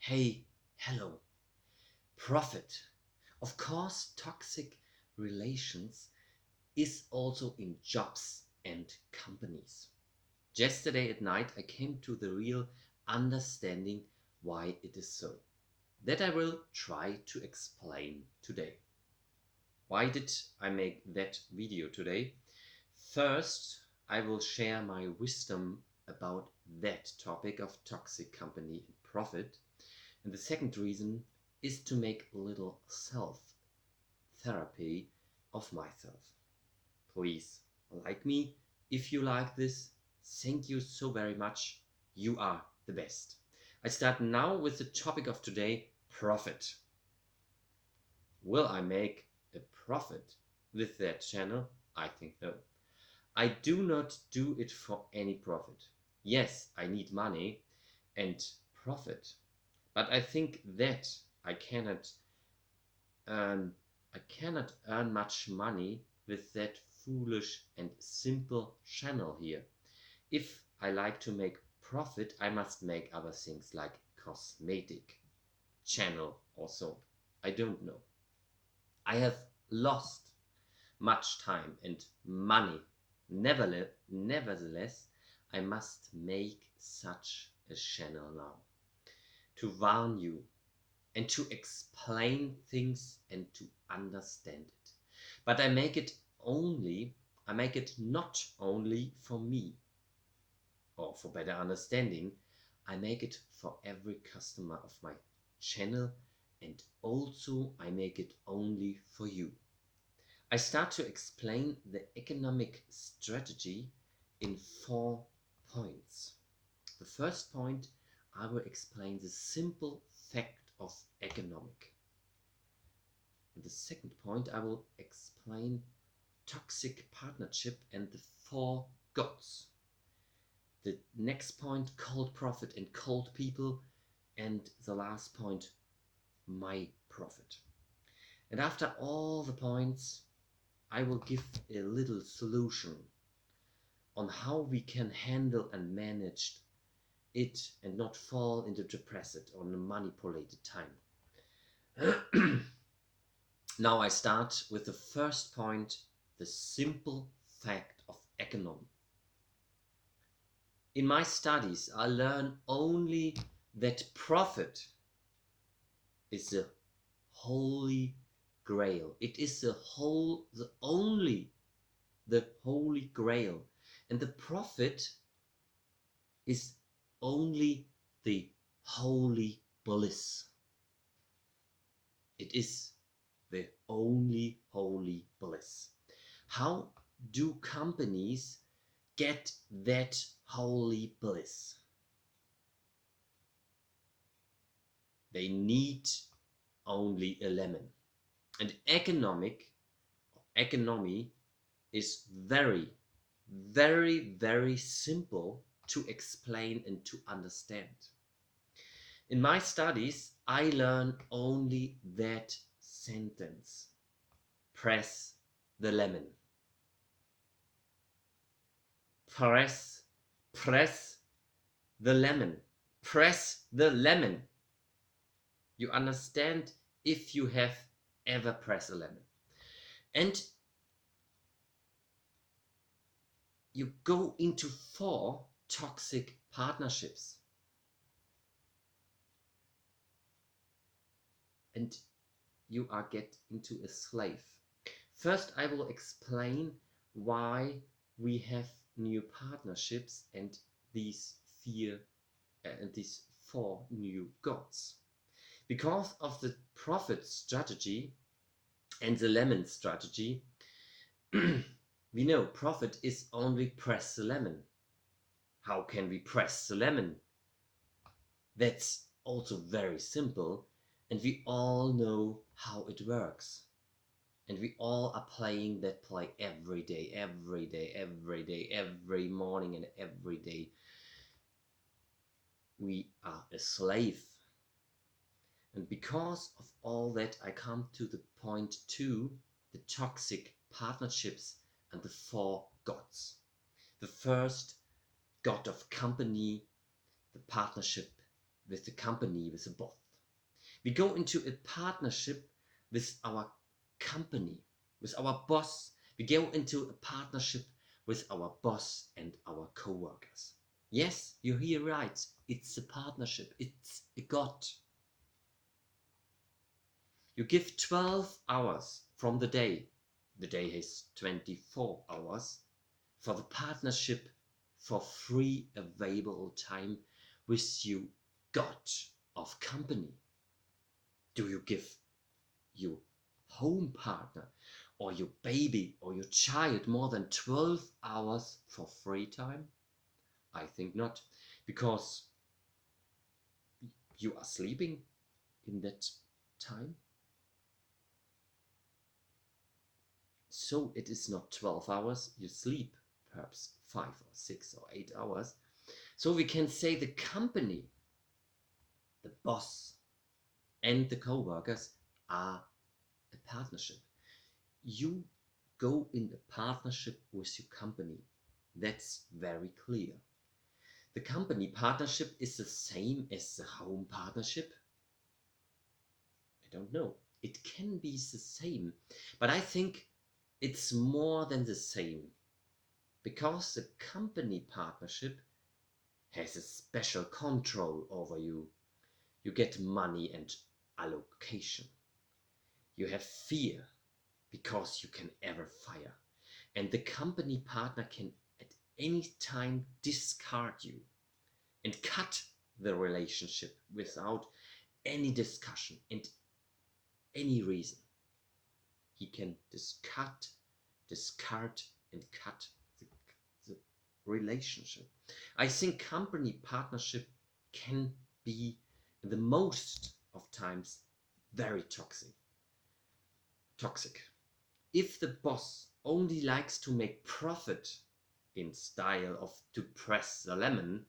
Hey, hello, profit. Of course, toxic relations is also in jobs and companies. Yesterday at night, I came to the real understanding why it is so. That I will try to explain today. Why did I make that video today? First, I will share my wisdom about that topic of toxic company and profit. And the second reason is to make a little self therapy of myself. Please like me if you like this. Thank you so very much. You are the best. I start now with the topic of today, profit. Will I make a profit with that channel? I think no. I do not do it for any profit. Yes, I need money and profit, but I think that I cannot earn I cannot earn much money with that foolish and simple channel here. If I like to make profit, I must make other things like cosmetic channel also. I don't know. I have lost much time and money. Nevertheless, I must make such a channel now to warn you and to explain things and to understand it. But I make it not only for me or for better understanding, I make it for every customer of my channel, and also I make it only for you. I start to explain the economic strategy in 4 points. The first point, I will explain the simple fact of economic. In the second point, I will explain toxic partnership and the 4 gods. The next point, cold profit and cold people. And the last point, my profit. And after all the points, I will give a little solution on how we can handle and manage it and not fall into depressed or manipulated time. Now I start with the first point, the simple fact of economy. In my studies, I learn only that profit is the holy grail. It is the holy grail. And the profit is only the holy bliss. It is the only holy bliss. How do companies get that holy bliss? They need only a lemon. And economy is very, very, very simple to explain and to understand. In my studies, I learn only that sentence. Press the lemon. Press the lemon. Press the lemon. You understand if you have ever pressed a lemon. And you go into 4 toxic partnerships. And you are get into a slave. First, I will explain why we have new partnerships and these 4 new gods. Because of the profit strategy and the lemon strategy, we know profit is only press the lemon. How can we press the lemon? That's also very simple, and we all know how it works. And we all are playing that play every day, every morning and every day. We are a slave. And because of all that, I come to the point 2, the toxic partnerships and the 4 gods. The first god of company, the partnership, with the company, with the boss. We go into a partnership with our company, with our boss. We go into a partnership with our boss and our co-workers. Yes, you hear right. It's a partnership. It's a God. You give 12 hours from the day. The day has 24 hours for the partnership, for free available time with you God of company. Do you give your home partner or your baby or your child more than 12 hours for free time? I think not, because you are sleeping in that time. So it is not 12 hours, you sleep perhaps 5 or 6 or 8 hours. So we can say the company, the boss and the co-workers are a partnership. You go in a partnership with your company. That's very clear. The company partnership is the same as the home partnership. I don't know. It can be the same, but I think it's more than the same, because the company partnership has a special control over you. You get money and allocation. You have fear because you can ever fire. And the company partner can at any time discard you and cut the relationship without any discussion and any reason. He can discard, and cut the relationship. I think company partnership can be, the most of times, very toxic. If the boss only likes to make profit in style of to press the lemon,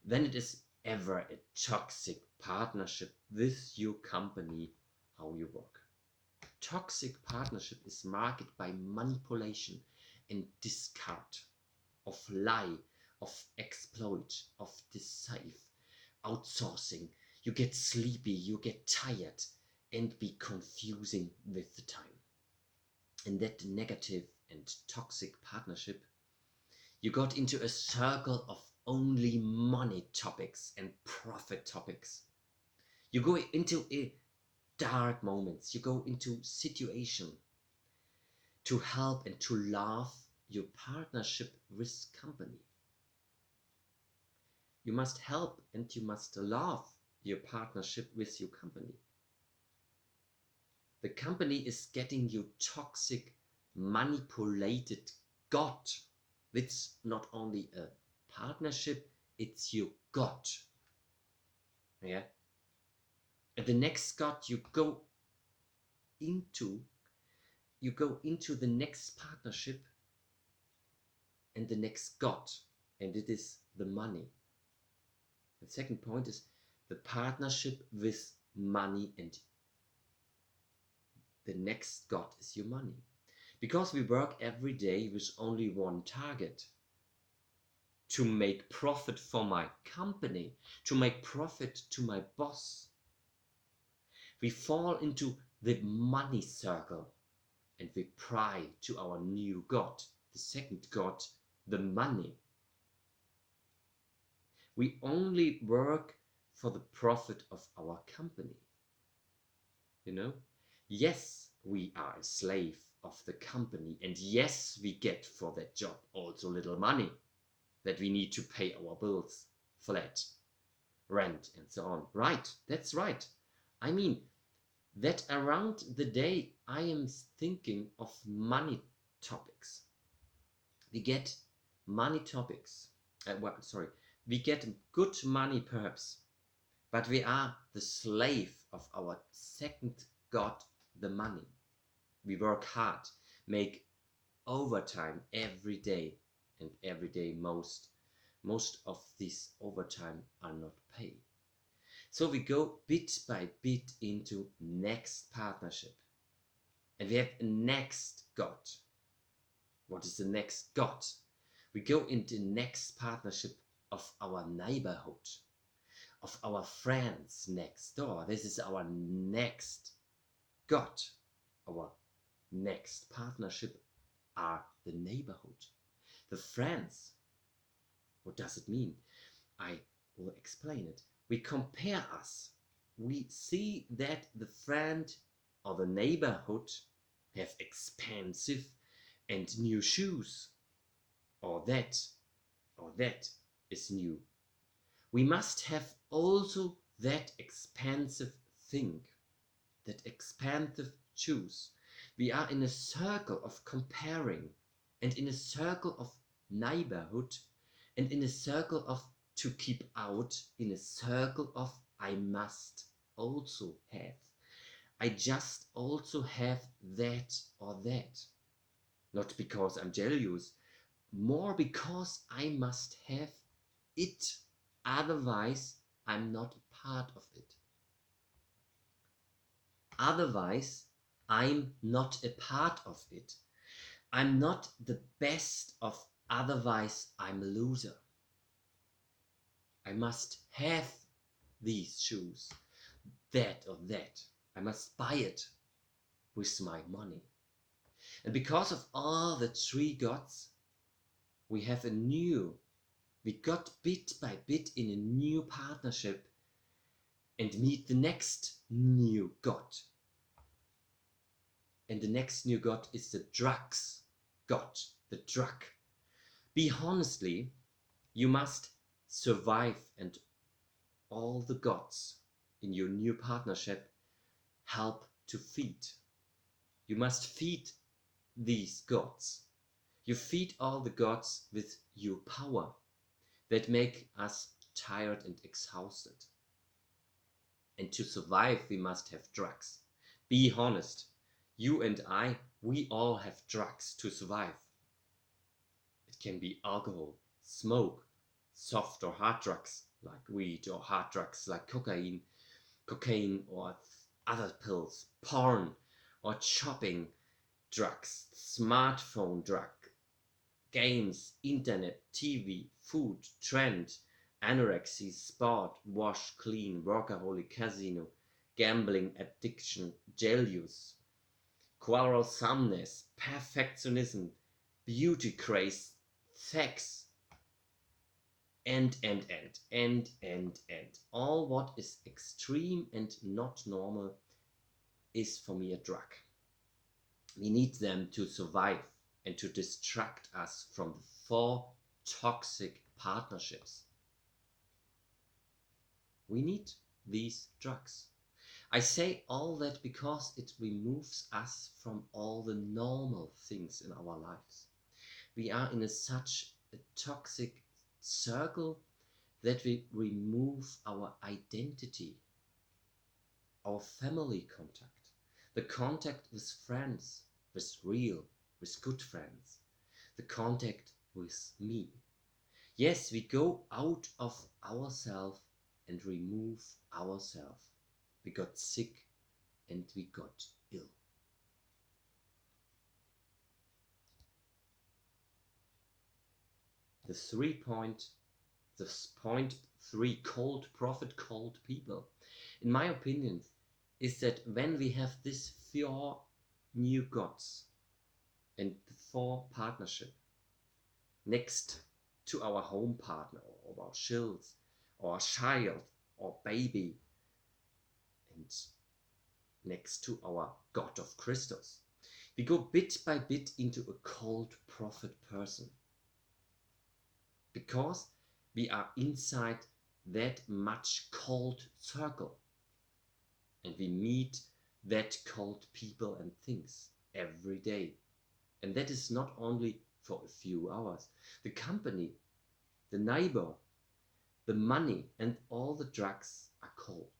then it is ever a toxic partnership with your company, how you work. Toxic partnership is marked by manipulation and discard, of lie, of exploit, of deceive, outsourcing. You get sleepy, you get tired, and be confusing with the time. In that negative and toxic partnership, you got into a circle of only money topics and profit topics. You go into a dark moments. You go into situation to help and to love your partnership with company. You must help and you must love your partnership with your company. The company is getting you toxic, manipulated God. It's not only a partnership, it's your God. Yeah. And the next God you go into the next partnership and the next God, and it is the money. The second point is the partnership with money, and the next God is your money. Because we work every day with only one target: to make profit for my company, to make profit to my boss. We fall into the money circle and we pray to our new God, the second God, the money. We only work for the profit of our company. You know? Yes, we are a slave of the company, and yes, we get for that job also little money that we need to pay our bills, flat, rent, and so on. Right, that's right. I mean, that around the day I am thinking of money topics. We get money topics. We get good money perhaps, but we are the slave of our second God, the money. We work hard, make overtime every day, and every day most of this overtime are not paid. So we go bit by bit into next partnership. And we have a next God. What is the next God? We go into next partnership of our neighborhood, of our friends next door. This is our next God. Our next partnership are the neighborhood, the friends. What does it mean? I will explain it. We compare us. We see that the friend or the neighborhood have expensive and new shoes, or that is new. We must have also that expensive thing, that expensive shoes. We are in a circle of comparing, and in a circle of neighborhood, and in a circle of to keep out, in a circle of I must also have. I just also have that or that. Not because I'm jealous, more because I must have it. Otherwise, I'm not a part of it. Otherwise, I'm not a part of it. I'm not the best of, otherwise, I'm a loser. I must have these shoes, that or that. I must buy it with my money. And because of all the three gods, we got bit by bit in a new partnership and meet the next new god. And the next new god is the drugs god, the drug. Be honestly, you must survive, and all the gods in your new partnership help to feed. You must feed these gods. You feed all the gods with your power that make us tired and exhausted. And to survive, we must have drugs. Be honest. You and I, we all have drugs to survive. It can be alcohol, smoke, soft or hard drugs like weed, or hard drugs like cocaine or other pills, porn or shopping drugs, smartphone drug, games, internet, TV, food, trend, anorexia, sport, wash, clean, workaholic, casino, gambling, addiction, jealous, quarrelsomeness, perfectionism, beauty craze, sex, and. All what is extreme and not normal is for me a drug. We need them to survive and to distract us from the 4 toxic partnerships. We need these drugs. I say all that because it removes us from all the normal things in our lives. We are in such a toxic circle that we remove our identity, our family contact, the contact with friends, with good friends, the contact with me. Yes, we go out of ourselves and remove ourselves. We got sick and we got ill. Point 3, cold prophet, cold people. In my opinion, is that when we have these 4 new gods and the 4 partnership next to our home partner or our child or child or baby, and next to our God of Christus, we go bit by bit into a cold prophet person, because we are inside that much cold circle, and we meet that cold people and things every day. And that is not only for a few hours. The company, the neighbor, the money, and all the drugs are cold.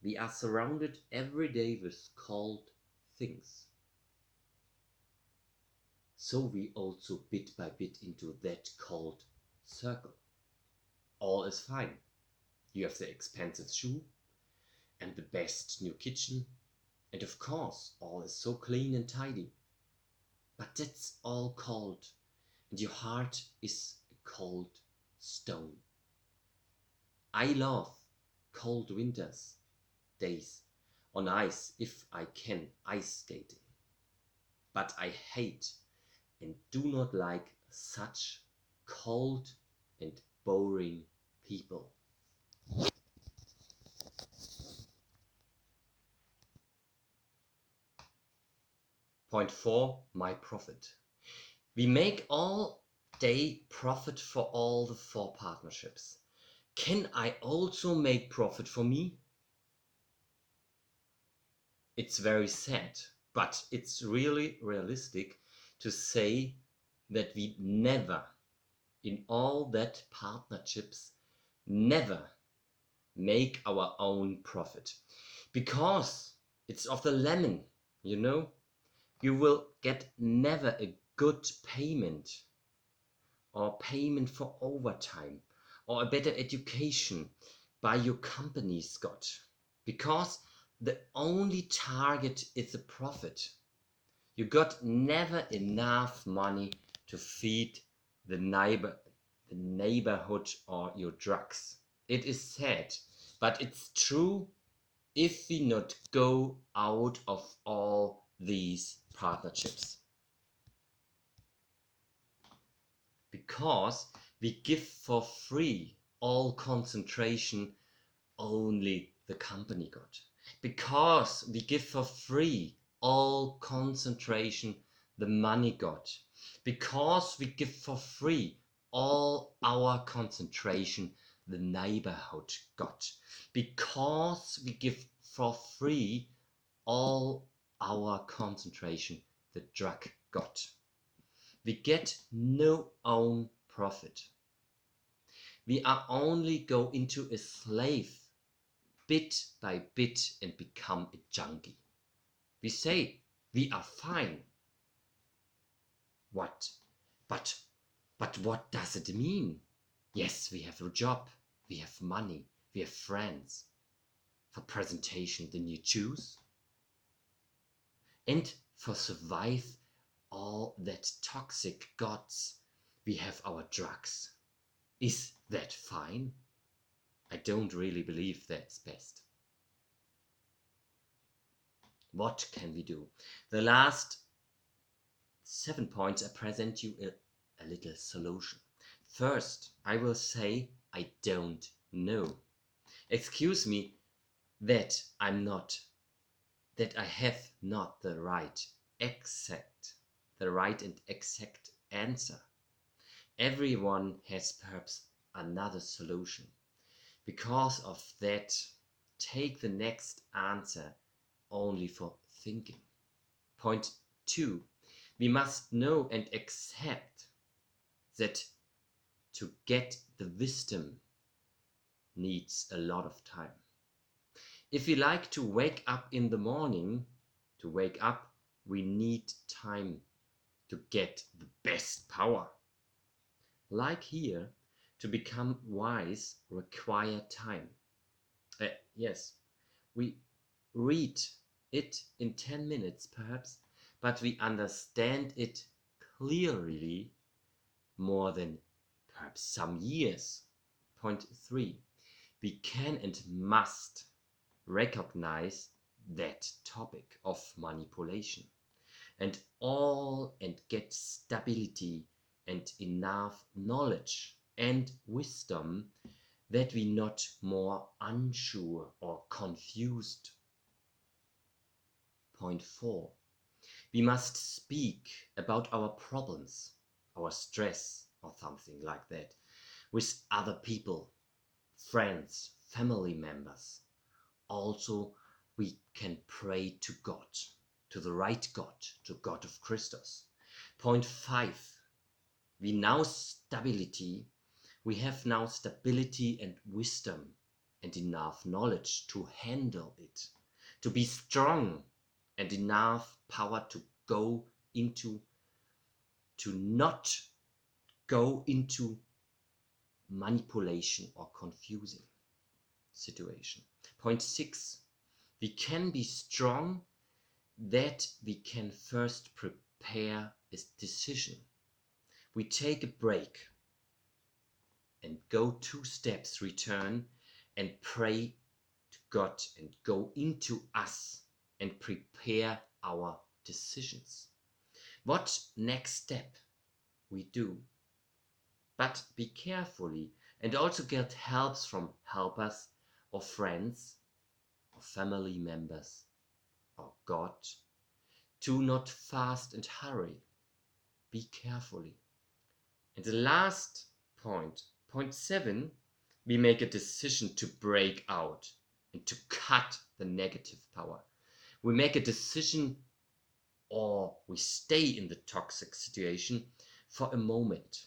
We are surrounded every day with cold things. So we also bit by bit into that cold circle. All is fine. You have the expensive shoe and the best new kitchen, and of course all is so clean and tidy. But that's all cold, and your heart is a cold stone. I love cold winters days on ice if I can ice skating. But I hate and do not like such cold and boring people. Point 4, my profit. We make all day profit for all the 4 partnerships. Can I also make profit for me? It's very sad, but it's really realistic to say that we never, in all that partnerships, never make our own profit. Because it's of the lemon, you know? You will get never a good payment or payment for overtime or a better education by your company, Scott. Because the only target is the profit. You got never enough money to feed the neighborhood or your drugs. It is sad, but it's true if we not go out of all these partnerships. Because we give for free all concentration only the company got. Because we give for free all concentration the money got. Because we give for free all our concentration the neighborhood got. Because we give for free all our concentration the drug got. We get no own profit. We are only go into a slave bit by bit and become a junkie. We say we are fine. What? But what does it mean? Yes, we have a job, we have money, we have friends. For presentation, the new shoes. And for survive all that toxic gods, we have our drugs. Is that fine? I don't really believe that's best. What can we do? The last 7 points I present you a little solution. First, I will say I don't know. Excuse me that I have not the right and exact answer. Everyone has perhaps another solution. Because of that, take the next answer only for thinking. Point 2. We must know and accept that to get the wisdom needs a lot of time. If we like to wake up in the morning, we need time to get the best power. Like here, to become wise require time. Yes, we read it in 10 minutes perhaps, but we understand it clearly more than perhaps some years. Point 3. We can and must recognize that topic of manipulation and get stability and enough knowledge and wisdom that we not more unsure or confused. Point 4. We must speak about our problems, our stress or something like that with other people, friends, family members. Also, we can pray to God, to the right God, to God of Christus. Point 5. We have now stability and wisdom and enough knowledge to handle it, to be strong and enough power to not go into manipulation or confusing situation. Point 6. We can be strong that we can first prepare a decision. We take a break and go 2 steps return and pray to God and go into us and prepare our decisions. What next step we do? But be carefully and also get helps from helpers or friends or family members or God. Do not fast and hurry. Be carefully. And the last point, point 7, we make a decision to break out and to cut the negative power. We make a decision or we stay in the toxic situation for a moment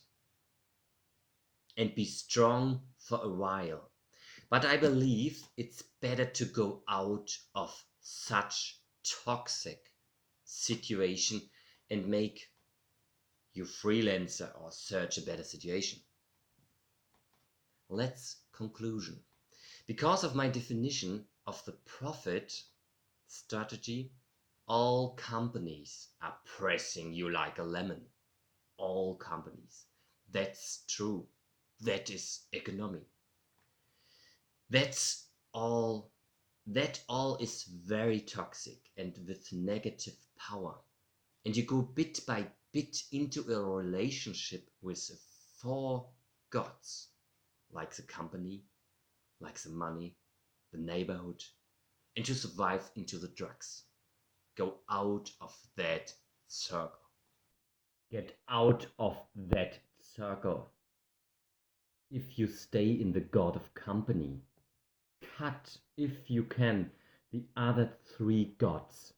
and be strong for a while. But I believe it's better to go out of such toxic situation and make you freelancer or search a better situation. Let's conclusion. Because of my definition of the profit strategy, all companies are pressing you like a lemon. All companies. That's true. That is economy. That's all. That all is very toxic and with negative power. And you go bit by bit into a relationship with 4 gods, like the company, like the money, the neighborhood, and to survive into the drugs. Go out of that circle. Get out of that circle. If you stay in the god of company, cut, if you can, the other 3 gods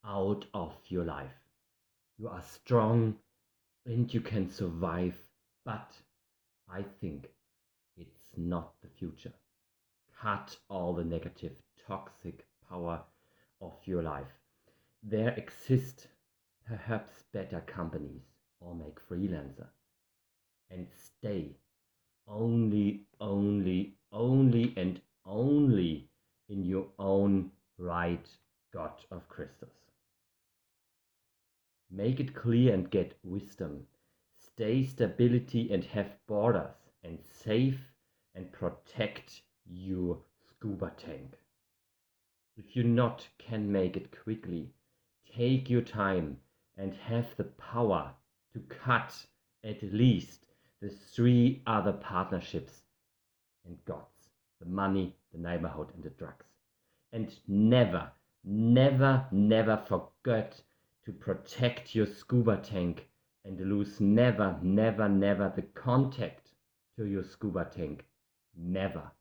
out of your life. You are strong and you can survive, but I think it's not the future. Cut all the negative, toxic power of your life. There exist perhaps better companies or make freelancer and stay only and only in your own right God of Christus. Make it clear and get wisdom. Stay stability and have borders and save and protect your scuba tank. If you not can make it quickly, take your time and have the power to cut at least the 3 other partnerships and gods, the money, the neighborhood and the drugs. And never forget to protect your scuba tank and lose never the contact to your scuba tank. Never.